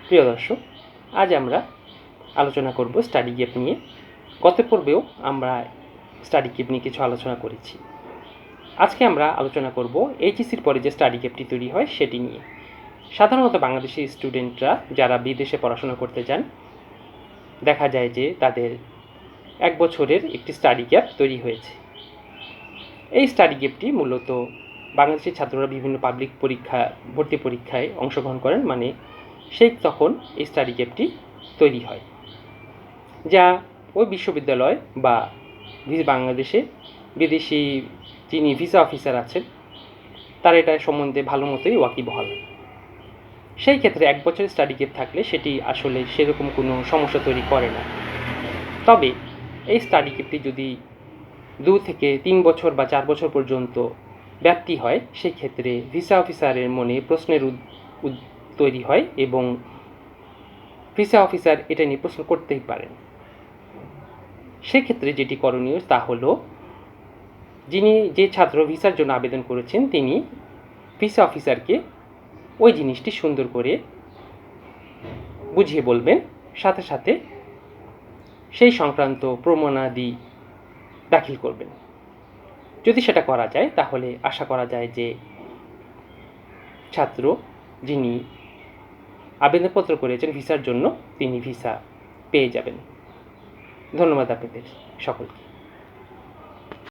প্রিয় দর্শক, আজ আমরা আলোচনা করব স্টাডি গ্যাপ নিয়ে। গত পর্বেও আমরা স্টাডি গ্যাপ নিয়ে কিছু আলোচনা করেছি। আজকে আমরা আলোচনা করব এইচএসসির পরে যে স্টাডি গ্যাপটি তৈরি হয় সেটি নিয়ে। সাধারণত বাংলাদেশি স্টুডেন্টরা যারা বিদেশে পড়াশোনা করতে যান, দেখা যায় যে তাদের 1 বছরের একটি স্টাডি গ্যাপ তৈরি হয়েছে। এই স্টাডি গ্যাপটি মূলত বাংলাদেশের ছাত্ররা বিভিন্ন পাবলিক পরীক্ষা, ভর্তি পরীক্ষায় অংশগ্রহণ করেন, মানে তখন এই স্টাডি গ্যাপটি তৈরি হয়, যা ওই বিশ্ববিদ্যালয় বা বাংলাদেশে বিদেশি যিনি ভিসা অফিসার আছেন তারা এটা সম্বন্ধে ভালো মতোই ওয়াকিবহাল। সেই ক্ষেত্রে 1 বছরের স্টাডি গ্যাপ থাকলে সেটি আসলে সেরকম কোনো সমস্যা তৈরি করে না। তবে এই স্টাডি গ্যাপটি যদি 2 থেকে 3 বছর বা 4 বছর পর্যন্ত ব্যাপ্তি হয়, সেই ক্ষেত্রে ভিসা অফিসারের মনে প্রশ্নের তৈরি হয় এবং ভিসা অফিসার এটা নিয়ে প্রশ্ন করতেই পারেন। সেক্ষেত্রে যেটি করণীয় তা হলো, যে ছাত্র ভিসার জন্য আবেদন করেছেন তিনি ভিসা অফিসারকে ওই জিনিসটি সুন্দর করে বুঝিয়ে বলবেন, সাথে সাথে সেই সংক্রান্ত প্রমাণাদি দাখিল করবেন। যদি সেটা করা যায় তাহলে আশা করা যায় যে ছাত্র যিনি আবেদনপত্র করেছেন ভিসার জন্য তিনি ভিসা পেয়ে যাবেন। ধন্যবাদ আপনাদের সকলকে।